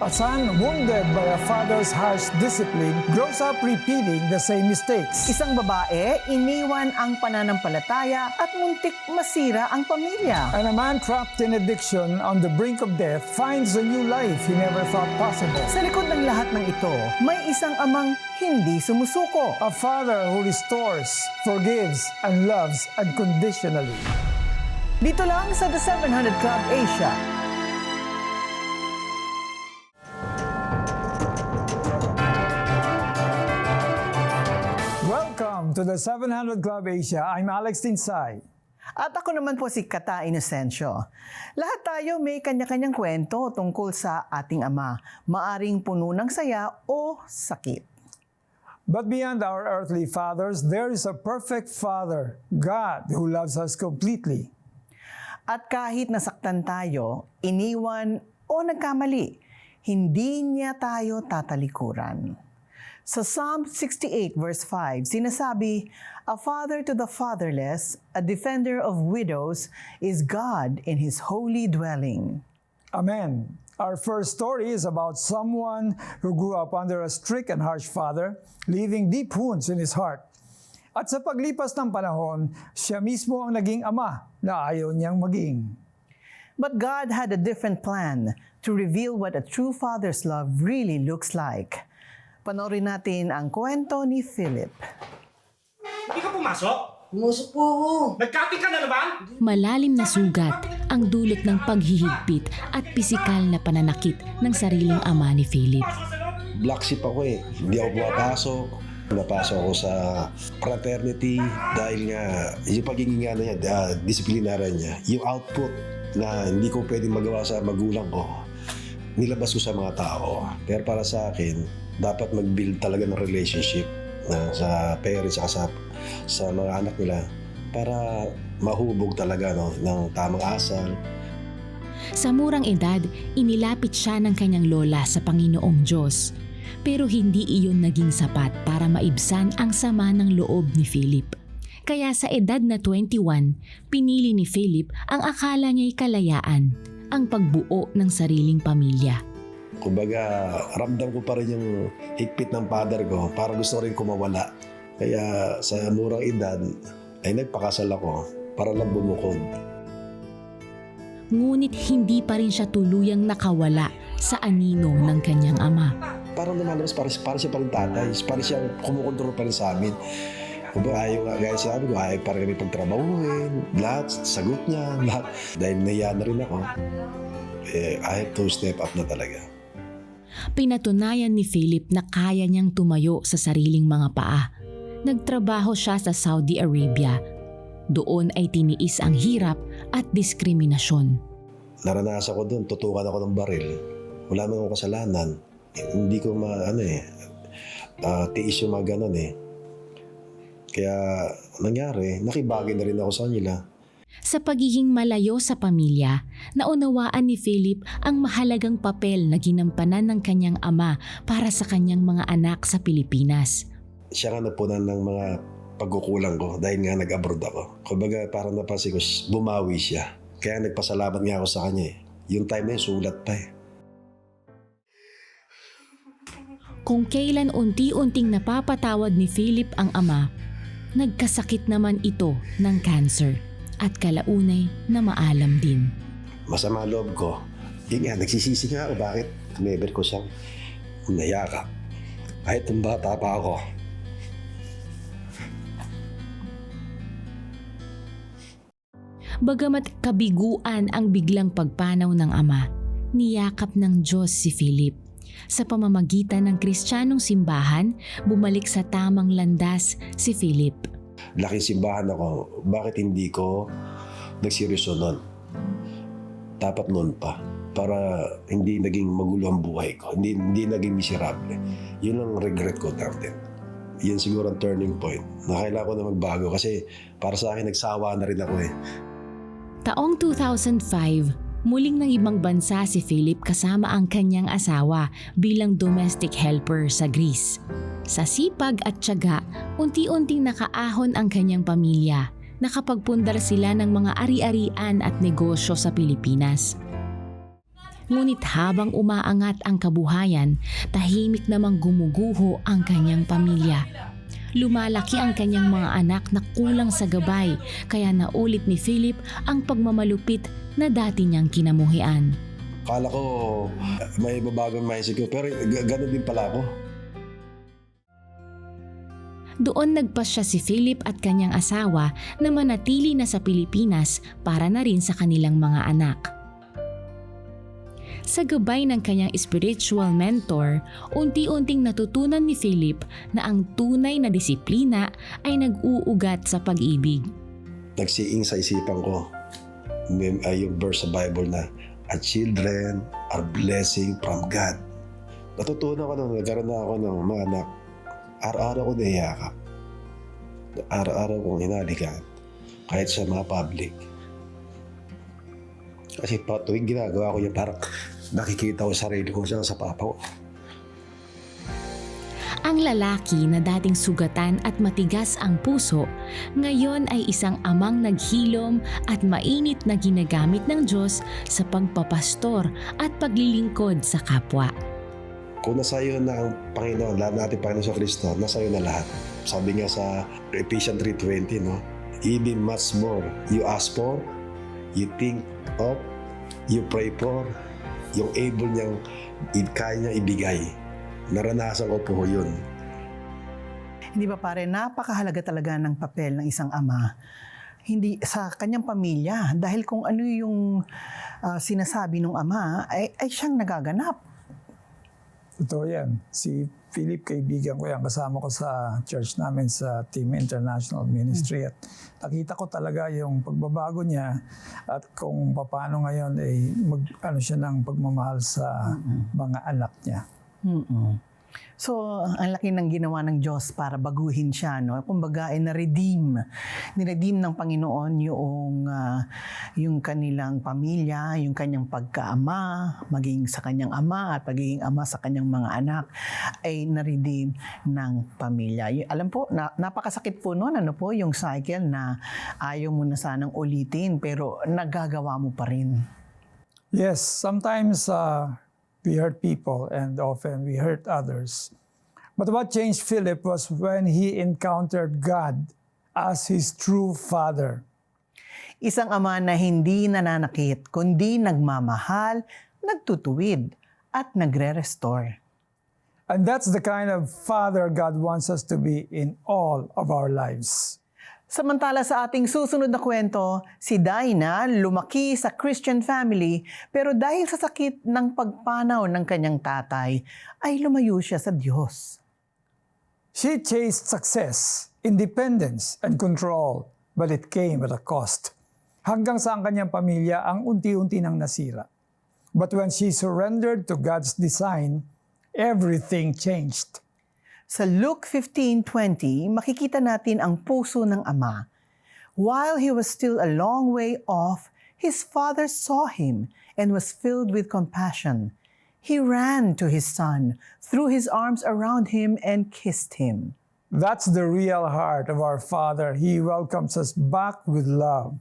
A son wounded by a father's harsh discipline grows up repeating the same mistakes. Isang babae, iniwan ang pananampalataya at muntik masira ang pamilya. And a man trapped in addiction on the brink of death finds a new life he never thought possible. Sa likod ng lahat ng ito, may isang amang hindi sumusuko. A father who restores, forgives, and loves unconditionally. Dito lang sa The 700 Club Asia. Welcome to the 700 Club Asia. I'm Alex Tinsay. At ako naman po si Kata Inocencio. Lahat tayo may kanya-kanyang kwento tungkol sa ating ama. Maaring puno ng saya o sakit. But beyond our earthly fathers, there is a perfect Father, God, who loves us completely. At kahit nasaktan tayo, iniwan o nagkamali, hindi niya tayo tatalikuran. Sa Psalm 68 verse 5, sinasabi, "A father to the fatherless, a defender of widows, is God in His holy dwelling." Amen. Our first story is about someone who grew up under a strict and harsh father, leaving deep wounds in his heart. At sa paglipas ng panahon, siya mismo ang naging ama na ayaw niyang maging. But God had a different plan to reveal what a true father's love really looks like. Panoorin natin ang kwento ni Philip. Hindi ka pumasok? Pumasok po ako. Nagkati ka na naman? Malalim na sugat ang dulot ng paghihigpit at pisikal na pananakit ng sariling ama ni Philip. Black sheep ako eh. Hindi ako pumapasok. Napasok ako sa fraternity dahil nga yung pagiging ano niya, disiplinarya niya. Yung output na hindi ko pwedeng magawa sa magulang ko, nilabas ko sa mga tao. Pero para sa akin, dapat mag-build talaga ng relationship na sa parents at sa mga anak nila para mahubog talaga ng tamang asal. Sa murang edad, inilapit siya ng kanyang lola sa Panginoong Diyos. Pero hindi iyon naging sapat para maibsan ang sama ng loob ni Philip. Kaya sa edad na 21, pinili ni Philip ang akala niya'y kalayaan, ang pagbuo ng sariling pamilya. Kumbaga, ramdam ko pa rin yung higpit ng father ko. Para gusto rin kumawala. Kaya sa murang edad, ay nagpakasal ako para lang bumukod. Ngunit hindi pa rin siya tuluyang nakawala sa anino ng kanyang ama. Parang lumalabas, para siya pa rin tatay. Para siya kumukontrol pa rin sa amin. Kumbaga, ayaw nga, gaya sabi ko, ayaw pa rin kami pagtrabahuin. Lahat, sagot niya, lahat. Dahil nahiya na rin ako, I have to step up na talaga. Pinatunayan ni Philip na kaya niyang tumayo sa sariling mga paa. Nagtrabaho siya sa Saudi Arabia. Doon ay tiniis ang hirap at diskriminasyon. Naranasan ko doon, tutukan ako ng baril. Wala naman akong kasalanan. Hindi ko tiis yung mga ganun eh. Kaya nangyari, nakibagay na rin ako sa kanila. Sa pagiging malayo sa pamilya, naunawaan ni Philip ang mahalagang papel na ginampanan ng kanyang ama para sa kanyang mga anak sa Pilipinas. Siya nga napunan ng mga pagkukulang ko dahil nga nag-abroad ako. Kumbaga parang napansin ko, bumawi siya. Kaya nagpasalamat nga ako sa kanya eh. Yung time na yun, sulat pa eh. Kung kailan unti-unting napapatawad ni Philip ang ama, nagkasakit naman ito ng cancer. At kalaunay na maalam din. Masama loob ko. Yun nga, nagsisisi nga ako bakit never ko siyang nayakap. Kahit nung bata pa ako. Bagamat kabiguan ang biglang pagpanaw ng ama, niyakap ng Diyos si Philip. Sa pamamagitan ng Kristiyanong simbahan, bumalik sa tamang landas si Philip. Laking simbahan ako, bakit hindi ko nagseryoso nun? Dapat nun pa. Para hindi naging magulo ang buhay ko. Hindi naging miserable. Yun ang regret ko natin. Yun siguro ang turning point. Na kailangan ko na magbago kasi para sa akin nagsawa na rin ako eh. Taong 2005, muling ng ibang bansa si Philip kasama ang kanyang asawa bilang domestic helper sa Greece. Sa sipag at tiyaga, unti-unting nakaahon ang kanyang pamilya. Nakapagpundar sila ng mga ari-arian at negosyo sa Pilipinas. Ngunit habang umaangat ang kabuhayan, tahimik namang gumuguho ang kanyang pamilya. Lumalaki ang kanyang mga anak na kulang sa gabay, kaya naulit ni Philip ang pagmamalupit na dati niyang kinamuhian. Akala ko may babagong mindset ko, pero gano'n din pala ako. Doon nagpasya si Philip at kanyang asawa na manatili na sa Pilipinas para na rin sa kanilang mga anak. Sa gabay ng kanyang spiritual mentor, unti-unting natutunan ni Philip na ang tunay na disiplina ay nag-uugat sa pag-ibig. Nagsiing sa isipan ko yung verse sa Bible na, "Our children are blessing from God." Natutunan ko nung nagkaroon na ako ng mga anak, araw-araw ko naiyakap. Araw-araw kong hinalikan, kahit sa mga public. Kasi tuwing ginagawa ko yun, parang nakikita ko sarili ko sa papa ko. Ang lalaki na dating sugatan at matigas ang puso, ngayon ay isang amang naghilom at mainit na ginagamit ng Diyos sa pagpapastor at paglilingkod sa kapwa. Kung nasa iyo na ang Panginoon, lahat natin Panginoon sa Kristo, nasa iyo na lahat. Sabi nga sa Ephesians 3:20, no? Even much more you ask for, you think of, you pray for, yung able niyang kaya niya ibigay. Naranasan ko po yun. Hindi ba pare, napakahalaga talaga ng papel ng isang ama. Hindi sa kanyang pamilya, dahil kung ano yung sinasabi ng ama, ay siyang nagaganap. Totoo yan. Si Philip, kaibigan ko yan. Kasama ko sa church namin sa Team International Ministry. At nakita ko talaga yung pagbabago niya at kung paano ngayon ay siya ng pagmamahal sa mga anak niya. So, ang laki ng ginawa ng Diyos para baguhin siya, no? Kumbaga, ay niredeem ng Panginoon yung kanilang pamilya, yung kanyang pagkaama, maging sa kanyang ama at pagiging ama sa kanyang mga anak, ay naredeem ng pamilya. Alam po, napakasakit po noon, yung cycle na ayaw mo na sanang ulitin, pero nagagawa mo pa rin. Yes, sometimes we hurt people and often we hurt others. But what changed Philip was when he encountered God as his true father. Isang ama na hindi nananakit, kundi nagmamahal, nagtutuwid, at nagre-restore. And that's the kind of father God wants us to be in all of our lives. Samantala sa ating susunod na kwento, si Dinah lumaki sa Christian family pero dahil sa sakit ng pagpanaw ng kanyang tatay, ay lumayo siya sa Diyos. She chased success, independence, and control, but it came at a cost. Hanggang sa ang kanyang pamilya ang unti-unti nang nasira. But when she surrendered to God's design, everything changed. Sa Luke 15:20, makikita natin ang puso ng ama. While he was still a long way off, his father saw him and was filled with compassion. He ran to his son, threw his arms around him, and kissed him. That's the real heart of our Father. He welcomes us back with love.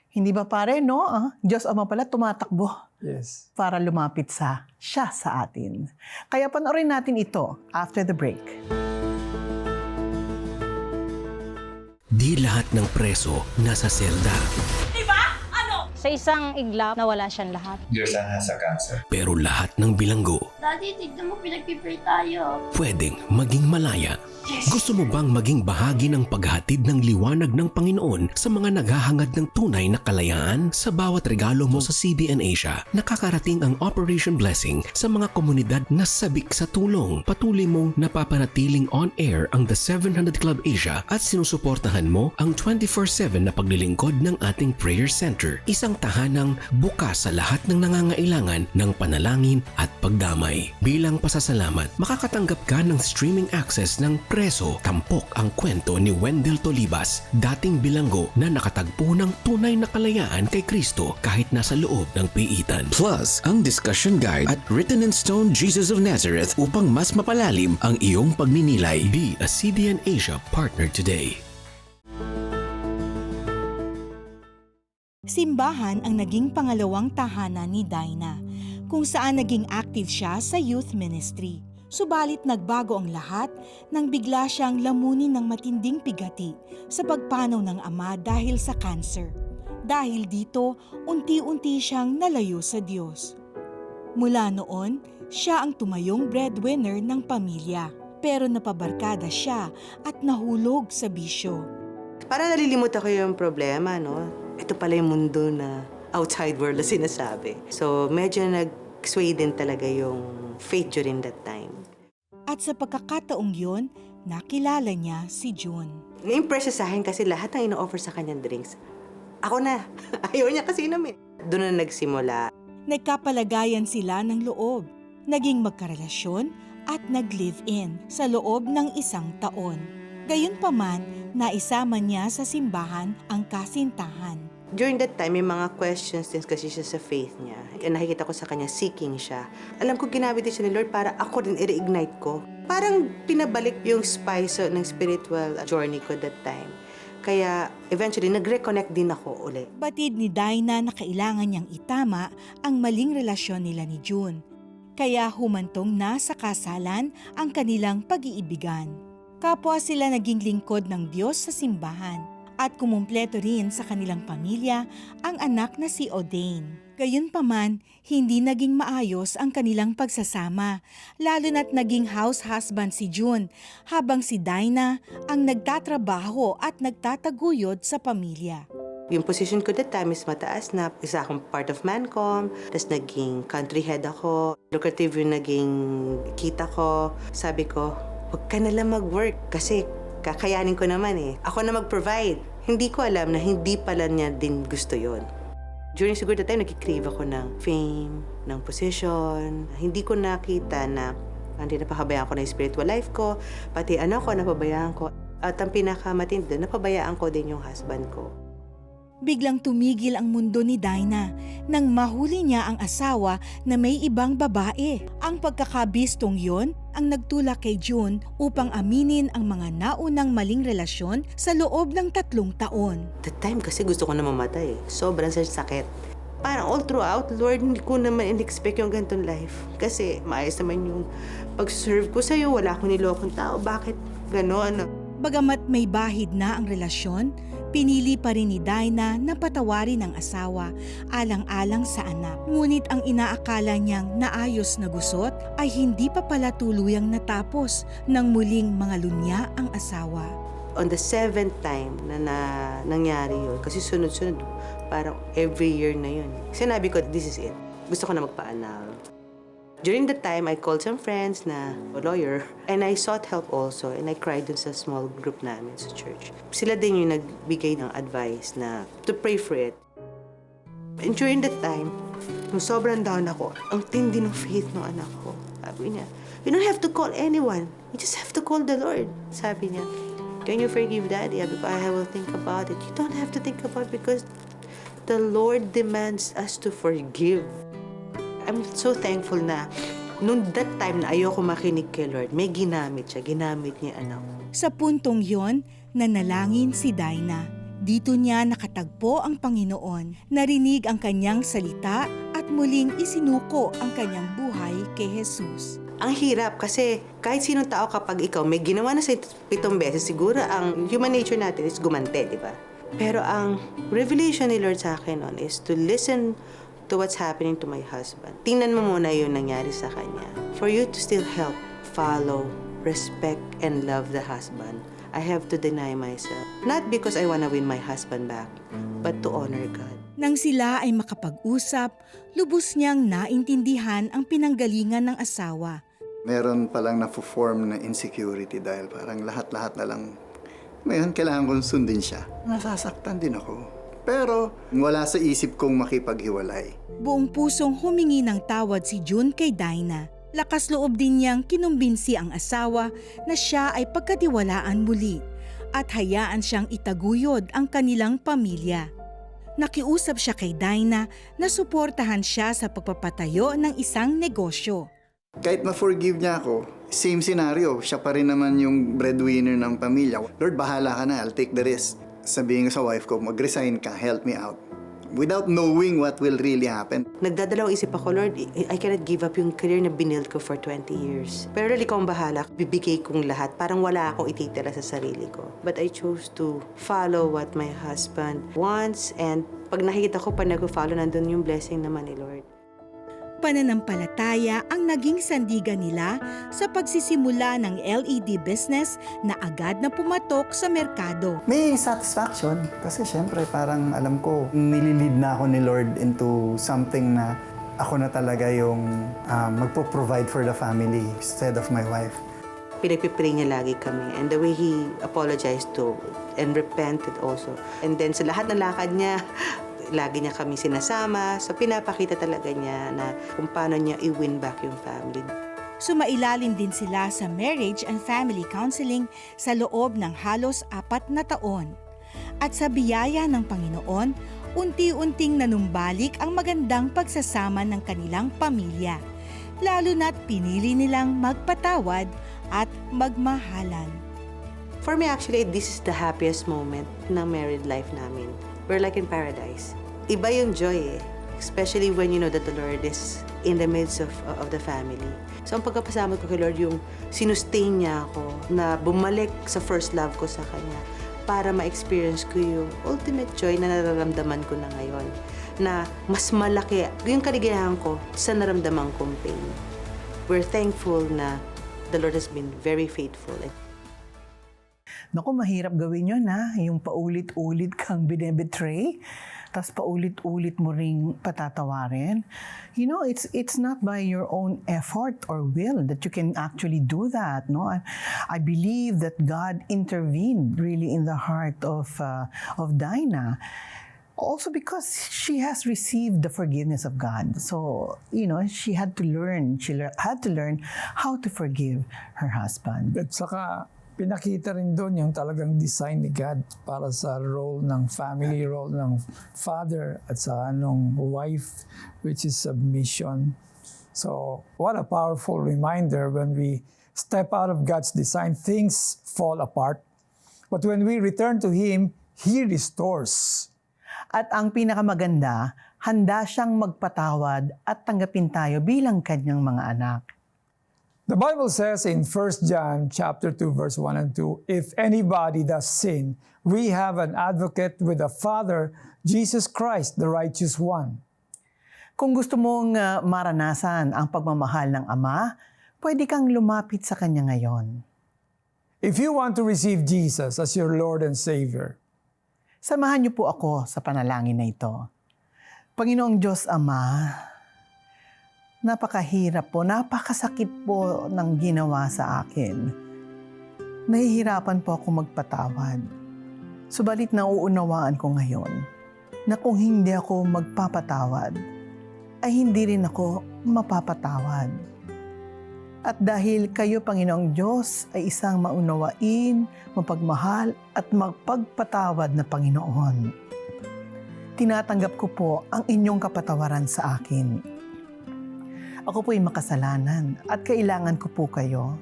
Hindi ba pare, no? Diyos Ama pala tumatakbo Yes. para lumapit siya sa atin. Kaya panoorin natin ito after the break. Di lahat ng preso nasa selda. Sa isang iglap, nawala siyang lahat. Diyos ang nasa cancer. Pero lahat ng bilanggo Daddy, tignan mo, pinagpipray tayo. pwedeng maging malaya. Gusto mo bang maging bahagi ng paghatid ng liwanag ng Panginoon sa mga naghahangad ng tunay na kalayaan? Sa bawat regalo mo sa CBN Asia, nakakarating ang Operation Blessing sa mga komunidad na sabik sa tulong. Patuloy mong napapanatiling on-air ang The 700 Club Asia at sinusuportahan mo ang 24/7 na paglilingkod ng ating prayer center. Isang tahanang bukas sa lahat ng nangangailangan ng panalangin at pagdamay. Bilang pasasalamat, makakatanggap ka ng streaming access ng Preso, tampok ang kwento ni Wendell Tolibas, dating bilanggo na nakatagpo ng tunay na kalayaan kay Kristo kahit nasa loob ng piitan. Plus, ang discussion guide at written in stone Jesus of Nazareth upang mas mapalalim ang iyong pagninilay. Be a CBN Asia partner today. Simbahan ang naging pangalawang tahanan ni Dinah. kung saan naging active siya sa youth ministry. Subalit nagbago ang lahat nang bigla siyang lamunin ng matinding pigati sa pagpanaw ng ama dahil sa cancer. Dahil dito, unti-unti siyang nalayo sa Diyos. Mula noon, siya ang tumayong breadwinner ng pamilya. Pero napabarkada siya at nahulog sa bisyo. Para nalilimutan ko yung problema, no? Ito pala yung mundo na outside world na sinasabi. So, medyo nag-sway din talaga yung faith during that time. At sa pagkakataong yun, nakilala niya si June. Na-impress siya sa akin kasi lahat ng ino-offer sa kanyang drinks, ako na. Ayaw niya kasi inumin. Doon na nagsimula. Nagkapalagayan sila ng loob, naging magkarelasyon at nag-live-in sa loob ng 1 taon. Gayunpaman, naisama niya sa simbahan ang kasintahan. During that time, may mga questions din kasi siya sa faith niya. Nakikita ko sa kanya, seeking siya. Alam ko, ginamit din siya ni Lord para ako din i-reignite ko. Parang pinabalik yung spice ng spiritual journey ko that time. Kaya eventually, nag-reconnect din ako uli. Batid ni Dinah na kailangan niyang itama ang maling relasyon nila ni June. Kaya humantong na sa kasalan ang kanilang pag-iibigan. Kapwa sila naging lingkod ng Diyos sa simbahan. At kumumpleto rin sa kanilang pamilya ang anak na si Odain. Gayunpaman, hindi naging maayos ang kanilang pagsasama, lalo na't naging house husband si June, habang si Dinah ang nagtatrabaho at nagtataguyod sa pamilya. Yung position ko that time is mataas na. Isa akong part of Mancom, tapos naging country head ako. Lucrative yung naging kita ko. Sabi ko, huwag ka nalang mag-work kasi kakayanin ko naman eh. Ako na mag-provide. Hindi ko alam na hindi pala niya din gusto yon. During siguro that time, nag-crave ako ng fame, ng position. Hindi ko nakita na hindi napapabayaan ko na yung spiritual life ko. Pati anak ko, napabayaan ko. At ang pinakamatindi, napabayaan ko din yung husband ko. Biglang tumigil ang mundo ni Dinah nang mahuli niya ang asawa na may ibang babae. Ang pagkakabistong yon ang nagtulak kay June upang aminin ang mga naunang maling relasyon sa loob ng 3 taon. That time kasi gusto ko na mamatay. Sobrang sakit. Parang all throughout, Lord, hindi ko naman in-expect yung ganitong life. Kasi maayos naman yung pag-serve ko sa'yo. Wala akong nilokong tao. Bakit gano'n? Bagamat may bahid na ang relasyon, pinili pa rin ni Dinah na patawarin ang asawa alang-alang sa anak. Ngunit ang inaakala niyang naayos na gusot ay hindi pa pala tuluyang natapos nang muling mga lunya ang asawa. On the 7th time na nangyari yun, kasi sunod-sunod, parang every year na yun. Sinabi ko, this is it. Gusto ko na magpa-annul. During the time, I called some friends na lawyer and I sought help also and I cried dun sa small group namin sa church. Sila din yung nagbigay ng advice na to pray for it. And during that time, nung sobrang down ako, ang tindi ng faith ng anak ko. Sabi niya, you don't have to call anyone. You just have to call the Lord. Sabi niya, can you forgive Daddy? I will think about it. You don't have to think about it because the Lord demands us to forgive. I'm so thankful na noong that time na ayoko makinig kay Lord, may ginamit siya, ginamit niya anak ko. Sa puntong yon, nanalangin si Dinah. Dito niya nakatagpo ang Panginoon, narinig ang kanyang salita at muling isinuko ang kanyang buhay kay Jesus. Ang hirap kasi kahit sinong tao kapag ikaw may ginawa na sa 7 beses, siguro ang human nature natin is gumante, di ba? Pero ang revelation ni Lord sa akin noon is to listen to what's happening to my husband. Tingnan mo muna yung nangyari sa kanya. For you to still help, follow, respect, and love the husband, I have to deny myself. Not because I wanna win my husband back, but to honor God. Nang sila ay makapag-usap, lubos niyang naintindihan ang pinanggalingan ng asawa. Meron palang na-form na insecurity dahil parang lahat-lahat na lang. Ngayon, kailangan kong sundin siya. Nasasaktan din ako. Pero wala sa isip kong makipaghiwalay. Buong pusong humingi ng tawad si June kay Dinah. Lakas loob din niyang kinumbinsi ang asawa na siya ay pagkatiwalaan muli at hayaan siyang itaguyod ang kanilang pamilya. Nakiusap siya kay Dinah na suportahan siya sa pagpapatayo ng isang negosyo. Kahit ma-forgive niya ako, same scenario, siya pa rin naman yung breadwinner ng pamilya. Lord, bahala ka na, I'll take the risk. Sabihin ko sa wife ko, mag-resign ka, help me out. without knowing what will really happen. Nagdadalawang isip ako, Lord, I cannot give up yung career na binild ko for 20 years. Pero Lord, ikaw ang bahala. Bibigay kong lahat. Parang wala akong ititira sa sarili ko. But I chose to follow what my husband wants. And pag nakikita ko pa nag-follow, nandun yung blessing naman ni Lord. Pananampalataya ang naging sandigan nila sa pagsisimula ng LED business na agad na pumatok sa merkado. May satisfaction kasi syempre parang alam ko, nililid na ako ni Lord into something na ako na talaga yung magpo-provide for the family instead of my wife. Pinagpipray niya lagi kami. And the way he apologized to and repented also. And then sa lahat ng lakad niya, lagi niya kami sinasama. So pinapakita talaga niya na kung paano niya i-win back yung family. Sumailalim din sila sa marriage and family counseling sa loob ng halos 4 na taon. At sa biyaya ng Panginoon, unti-unting nanumbalik ang magandang pagsasama ng kanilang pamilya. Lalo na't pinili nilang magpatawad at magmahalan. For me, actually, this is the happiest moment ng married life namin. We're like in paradise. Iba yung joy eh. Especially when you know that the Lord is in the midst of the family. So ang pagkapasama ko kay Lord, yung sinustain niya ako na bumalik sa first love ko sa Kanya para ma-experience ko yung ultimate joy na nararamdaman ko na ngayon. Na mas malaki yung kaligayahan ko sa naramdaman kong pain. We're thankful na the Lord has been very faithful. Naku, mahirap gawin yun yung paulit-ulit kang binebetray, tapos paulit-ulit mo ring patatawarin. You know, it's not by your own effort or will that you can actually do that. No, I believe that God intervened really in the heart of Dinah. Also because she has received the forgiveness of God. So, you know, she had to learn how to forgive her husband. At saka, pinakita rin doon yung talagang design ni God para sa role ng family, role ng father at sa nung wife, which is submission. So, what a powerful reminder when we step out of God's design, things fall apart. But when we return to Him, He restores. At ang pinakamaganda, handa siyang magpatawad at tanggapin tayo bilang kanyang mga anak. The Bible says in 1 John chapter 2 verse 1 and 2, if anybody does sin, we have an advocate with the Father, Jesus Christ, the righteous one. Kung gusto mong maranasan ang pagmamahal ng Ama, pwede kang lumapit sa Kanya ngayon. If you want to receive Jesus as your Lord and Savior, samahan niyo po ako sa panalangin na ito. Panginoong Diyos Ama, napakahirap po, napakasakit po ng ginawa sa akin. Nahihirapan po ako magpatawad. Subalit nauunawaan ko ngayon na kung hindi ako magpapatawad, ay hindi rin ako mapapatawad. At dahil kayo, Panginoong Diyos, ay isang maunawain, mapagmahal at magpagpatawad na Panginoon, tinatanggap ko po ang inyong kapatawaran sa akin. Ako po'y makasalanan at kailangan ko po kayo.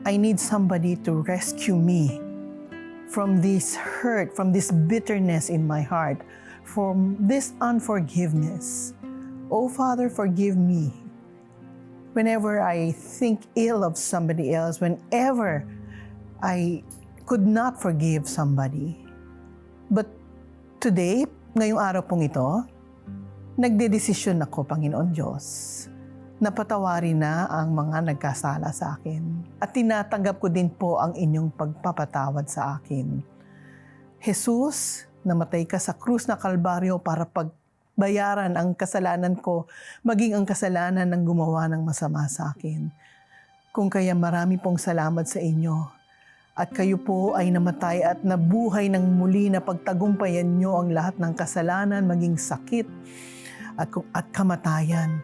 I need somebody to rescue me from this hurt, from this bitterness in my heart, from this unforgiveness. Oh, Father, forgive me. Whenever I think ill of somebody else, whenever I could not forgive somebody. But today, ngayong araw pong ito, nagdedesisyon ako, Panginoon Diyos, na patawarin na ang mga nagkasala sa akin. At tinatanggap ko din po ang inyong pagpapatawad sa akin. Jesus, namatay ka sa krus na Kalbaryo para pagbayaran ang kasalanan ko, maging ang kasalanan ng gumawa ng masama sa akin. Kung kaya marami pong salamat sa inyo. At kayo po ay namatay at nabuhay ng muli na pagtagumpayan nyo ang lahat ng kasalanan, maging sakit at kamatayan.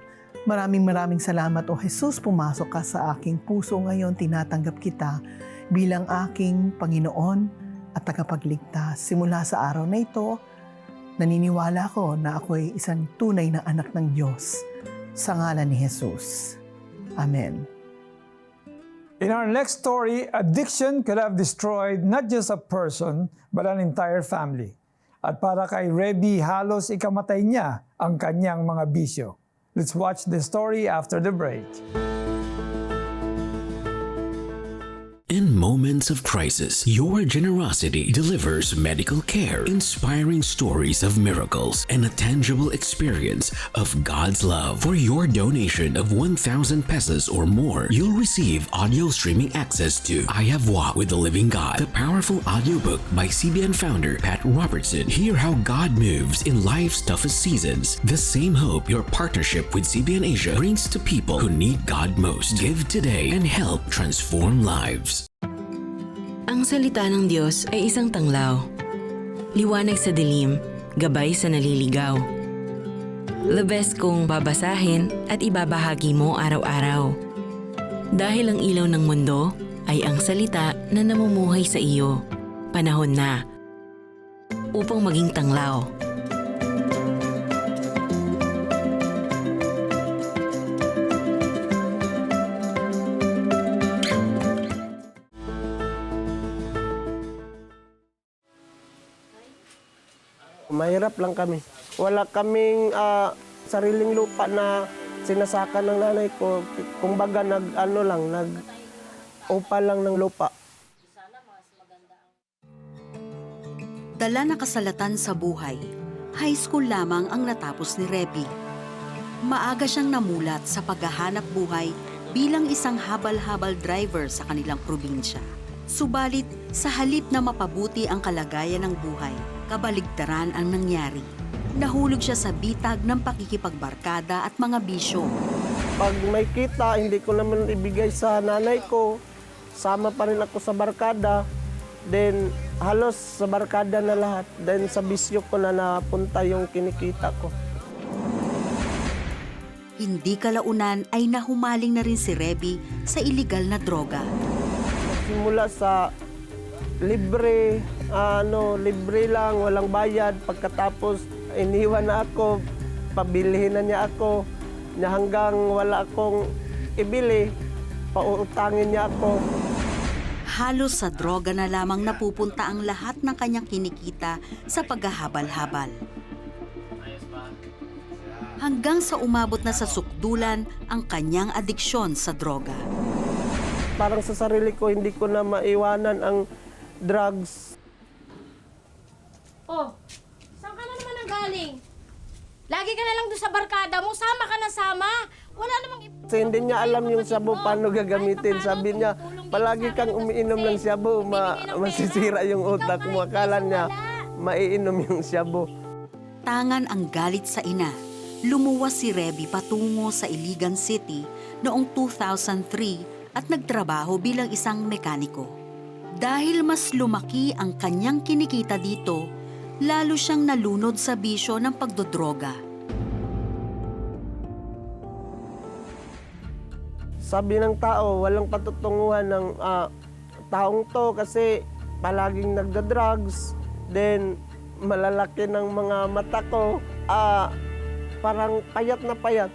Maraming salamat, O Jesus, pumasok ka sa aking puso ngayon, tinatanggap kita bilang aking Panginoon at tagapagligtas. Simula sa araw na ito, naniniwala ko na ako'y isang tunay na anak ng Diyos sa ngalan ni Jesus. Amen. In our next story, addiction could have destroyed not just a person, but an entire family. At para kay Reby, halos ikamatay niya ang kanyang mga bisyo. Let's watch the story after the break. In moments of crisis, your generosity delivers medical care, inspiring stories of miracles, and a tangible experience of God's love. For your donation of 1,000 pesos or more, you'll receive audio streaming access to I Have Walked with the Living God, the powerful audiobook by CBN founder Pat Robertson. Hear how God moves in life's toughest seasons. The same hope your partnership with CBN Asia brings to people who need God most. Give today and help transform lives. Ang salita ng Diyos ay isang tanglaw. Liwanag sa dilim, gabay sa naliligaw. The best kong babasahin at ibabahagi mo araw-araw. Dahil ang ilaw ng mundo ay ang salita na namumuhay sa iyo. Panahon na upang maging tanglaw. Mahirap lang kami. Wala kaming sariling lupa na sinasaka ng nanay ko. Kumbaga nag-upa lang ng lupa. Dala na kasalatan sa buhay, high school lamang ang natapos ni Reby. Maaga siyang namulat sa paghahanap buhay bilang isang habal-habal driver sa kanilang probinsya. Subalit, sa halip na mapabuti ang kalagayan ng buhay, kabaligtaran ang nangyari. Nahulog siya sa bitag ng pakikipagbarkada at mga bisyo. Pag may kita, hindi ko naman ibigay sa nanay ko. Sama pa rin ako sa barkada. Then, halos sa barkada na lahat. Then, sa bisyo ko na napunta yung kinikita ko. Hindi kalaunan ay nahumaling na rin si Reby sa iligal na droga. Simula sa libre lang, walang bayad. Pagkatapos, iniwan na ako, pabilihin na niya ako. Hanggang wala akong ibili, pautangin niya ako. Halos sa droga na lamang napupunta ang lahat ng kanyang kinikita sa paghahabal-habal. Hanggang sa umabot na sa sukdulan ang kanyang adiksyon sa droga. Parang sa sarili ko, hindi ko na maiwanan ang drugs. Oh, saan ka na naman galing? Lagi ka na lang doon sa barkada mo, sama ka na sama. Wala namang... Kasi hindi niya alam yung shabu, paano gagamitin. Sabi niya, palagi kang umiinom ng shabu, masisira yung utak mo. Akala niya, maiinom yung shabu. Tangan ang galit sa ina. Lumuwas si Reby patungo sa Iligan City noong 2003 at nagtrabaho bilang isang mekaniko. Dahil mas lumaki ang kanyang kinikita dito, lalo siyang nalunod sa bisyo ng pagdodroga. Sabi ng tao, walang patutunguhan ng taong to kasi palaging nagda-drugs. Then, malalaki ng mga mata ko, parang payat na payat.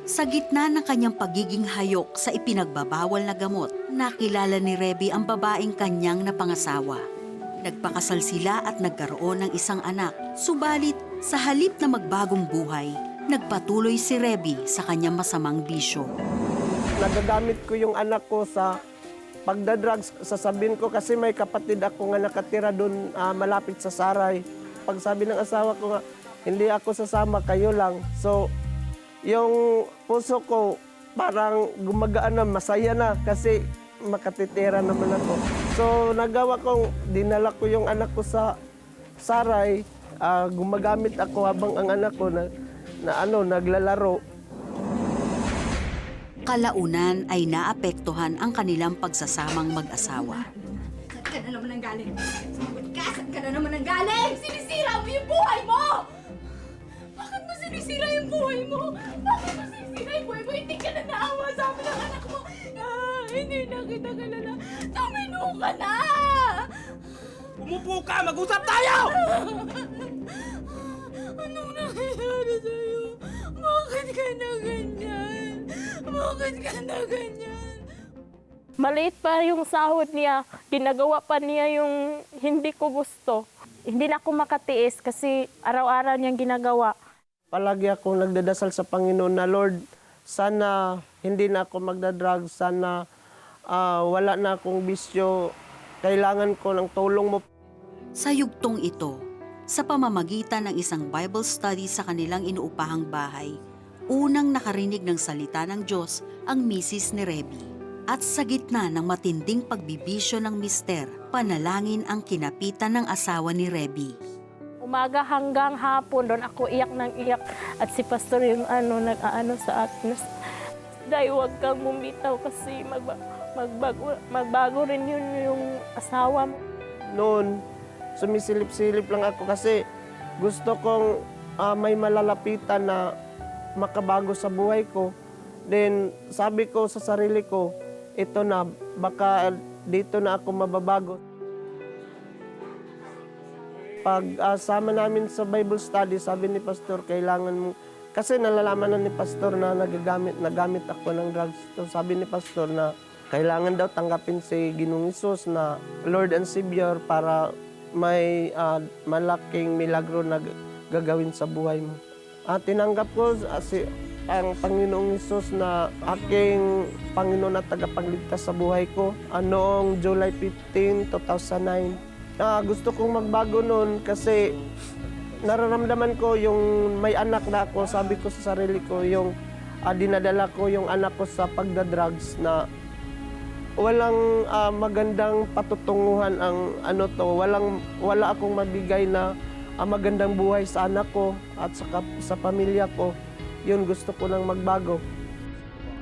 Sa gitna ng kanyang pagiging hayok sa ipinagbabawal na gamot, nakilala ni Reby ang babaeng kanyang napangasawa. Nagpakasal sila at nagkaroon ng isang anak. Subalit, sa halip na magbagong buhay, nagpatuloy si Reby sa kanyang masamang bisyo. Nagagamit ko yung anak ko sa pagdadrugs. Sasabihin ko kasi may kapatid ako nga nakatira doon malapit sa Saray. Pag sabi ng asawa ko nga, hindi ako sasama, kayo lang. So, yung puso ko parang gumagaan na, masaya na kasi makatitira naman ako. So, nagawa kong, dinala ko yung anak ko sa Saray. Gumagamit ako habang ang anak ko naglalaro. Kalaunan ay naapektuhan ang kanilang pagsasamang mag-asawa. Saan ka na naman ang galing? Sagot ka! Saan ka na naman ang galing? Sinisira mo yung buhay mo! Bakit mo sinisira yung buhay mo? Bakit mo sinisira yung buhay mo? Hindi ka na naawa sa amin ng anak mo. Hindi na kita kilala. Tumino ka na! Umupo ka! Mag-usap tayo! Anong nangyayari sa'yo? Bakit ka na ganyan? Bakit ka na ganyan? Maliit pa yung sahod niya. Ginagawa pa niya yung hindi ko gusto. hindi na ako makatiis kasi araw-araw niyang ginagawa. Palagi akong nagdadasal sa Panginoon na, Lord, sana hindi na ako magdadrug, sana wala na akong bisyo, kailangan ko ng tulong mo. Sa yugtong ito, sa pamamagitan ng isang Bible study sa kanilang inuupahang bahay, unang nakarinig ng salita ng Diyos ang misis ni Reby. At sa gitna ng matinding pagbibisyo ng mister, panalangin ang kinapitan ng asawa ni Reby. Umaga hanggang hapon, doon ako iyak ng iyak. At si pastor yung nag-aano sa akin. Dahil huwag kang bumitaw kasi magbago rin yun yung asawa mo. Noon, sumisilip-silip lang ako kasi gusto kong may malalapitan na makabago sa buhay ko. Then sabi ko sa sarili ko, ito na, baka dito na ako mababago. Pag sama namin sa Bible study, sabi ni pastor, kailangan mo, kasi nalalaman na ni pastor na nagamit ako ng drugs. So sabi ni pastor na kailangan daw tanggapin si Ginoong Hesus na Lord and Savior para may malaking milagro na gagawin sa buhay mo. Tinanggap ko ang Panginoong Hesus na aking Panginoon at tagapagligtas sa buhay ko noong July 15, 2009. Gusto kong magbago noon kasi nararamdaman ko yung may anak na ako. Sabi ko sa sarili ko, yung dinadala ko yung anak ko sa pagdadrugs na walang magandang patutunguhan ang wala akong mabigay na magandang buhay sa anak ko at sa pamilya ko. Yun, gusto ko nang magbago.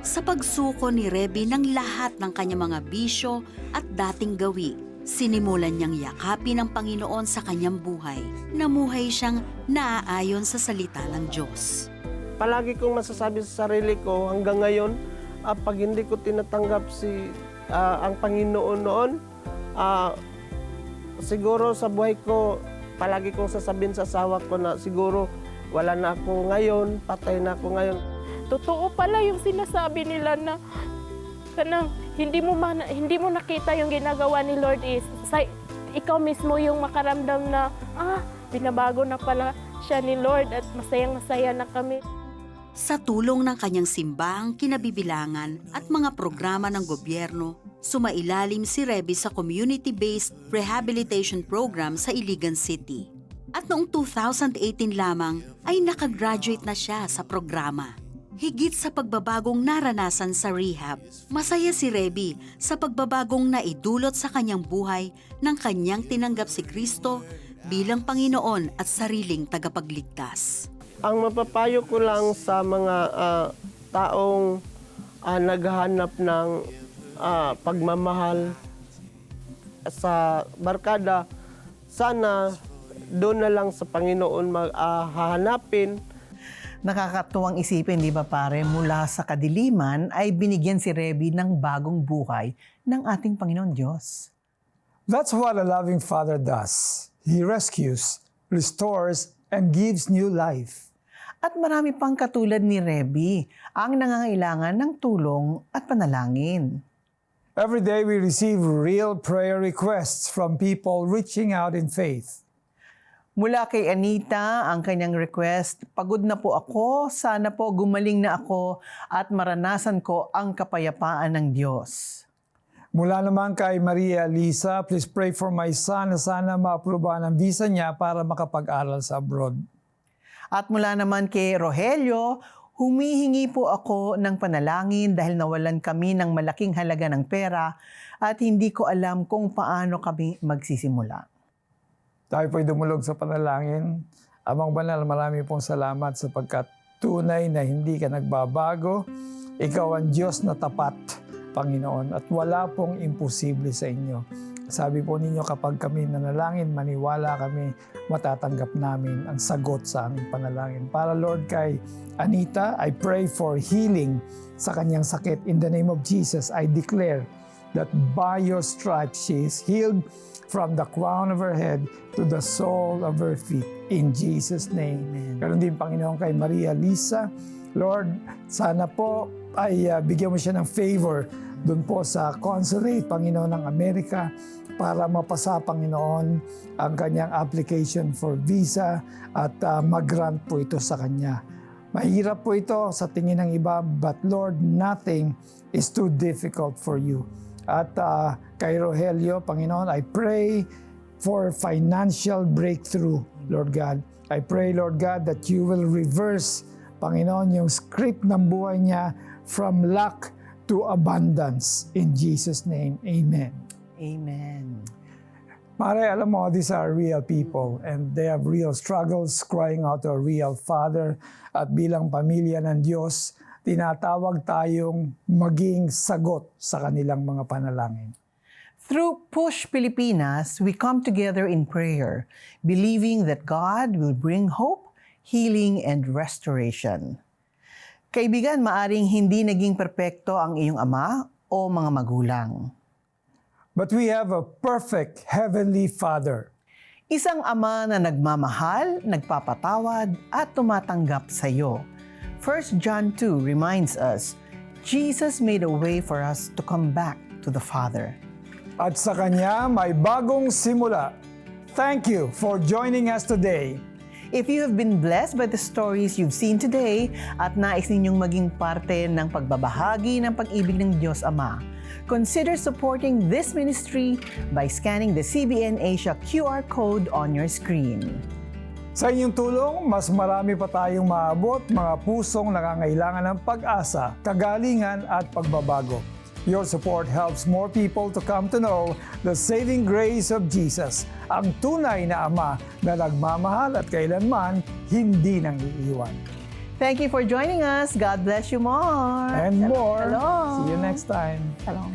Sa pagsuko ni Reby ng lahat ng kanyang mga bisyo at dating gawi, sinimulan niyang yakapin ang Panginoon sa kanyang buhay. Namuhay siyang naaayon sa salita ng Diyos. Palagi kong masasabi sa sarili ko hanggang ngayon, pag hindi ko tinatanggap ang Panginoon noon, siguro sa buhay ko, palagi kong sasabihin sa asawa ko na siguro wala na ako ngayon, patay na ako ngayon. Totoo pala yung sinasabi nila na hindi mo nakita yung ginagawa ni Lord is ikaw mismo yung makaramdam na binabago na pala siya ni Lord at masayang-masaya na kami. Sa tulong ng kanyang simbahang kinabibilangan at mga programa ng gobyerno, sumailalim si Reby sa community-based rehabilitation program sa Iligan City. At noong 2018 lamang ay nakagraduate na siya sa programa. Higit sa pagbabagong naranasan sa rehab, masaya si Reby sa pagbabagong naidulot sa kanyang buhay ng kanyang tinanggap si Kristo bilang Panginoon at sariling tagapagligtas. Ang mapapayo ko lang sa mga taong naghahanap ng pagmamahal sa barkada, sana doon na lang sa Panginoon hahanapin. Nakakatuwang isipin, di ba pare, mula sa kadiliman ay binigyan si Reby ng bagong buhay ng ating Panginoon Diyos. That's what a loving Father does. He rescues, restores, and gives new life. At marami pang katulad ni Reby ang nangangailangan ng tulong at panalangin. Every day we receive real prayer requests from people reaching out in faith. Mula kay Anita, ang kanyang request, pagod na po ako, sana po gumaling na ako at maranasan ko ang kapayapaan ng Diyos. Mula naman kay Maria Lisa, please pray for my son na sana ma-aprobahan ang visa niya para makapag-aral sa abroad. At mula naman kay Rogelio, humihingi po ako ng panalangin dahil nawalan kami ng malaking halaga ng pera at hindi ko alam kung paano kami magsisimula. Tayo po'y dumulog sa panalangin. Amang Banal, marami pong salamat sapagkat tunay na hindi ka nagbabago. Ikaw ang Diyos na tapat, Panginoon, at wala pong imposible sa inyo. Sabi po ninyo, kapag kami nanalangin, maniwala kami, matatanggap namin ang sagot sa aming panalangin. Para Lord, kay Anita, I pray for healing sa kanyang sakit. In the name of Jesus, I declare that by your stripes she is healed from the crown of her head to the sole of her feet. In Jesus' name. Amen. Ganon din, Panginoon, kay Maria Lisa. Lord, sana po ay bigyan mo siya ng favor doon po sa consulate, Panginoon ng Amerika, para mapasa, Panginoon, ang kanyang application for visa at mag-grant po ito sa kanya. Mahirap po ito sa tingin ng iba, but Lord, nothing is too difficult for you. At kay Rogelio, Panginoon, I pray for financial breakthrough, Lord God. I pray, Lord God, that you will reverse, Panginoon, yung script ng buhay niya from lack to abundance. In Jesus' name, amen. Amen. Mare, alam mo, these are real people and they have real struggles crying out to a real Father. At bilang pamilya ng Diyos, tinatawag tayong maging sagot sa kanilang mga panalangin. Through Push Pilipinas, we come together in prayer, believing that God will bring hope, healing, and restoration. Kaibigan, maaring hindi naging perpekto ang iyong ama o mga magulang. But we have a perfect Heavenly Father. Isang ama na nagmamahal, nagpapatawad, at tumatanggap sa iyo. 1 John 2 reminds us, Jesus made a way for us to come back to the Father. At sa Kanya may bagong simula. Thank you for joining us today. If you have been blessed by the stories you've seen today at nais ninyong maging parte ng pagbabahagi ng pag-ibig ng Diyos Ama, consider supporting this ministry by scanning the CBN Asia QR code on your screen. Sa inyong tulong, mas marami pa tayong maabot mga pusong nangangailangan ng pag-asa, kagalingan at pagbabago. Your support helps more people to come to know the saving grace of Jesus, ang tunay na Ama na nagmamahal at kailanman hindi nang iiwan. Thank you for joining us. God bless you more. And more. Shalom. See you next time. Shalom.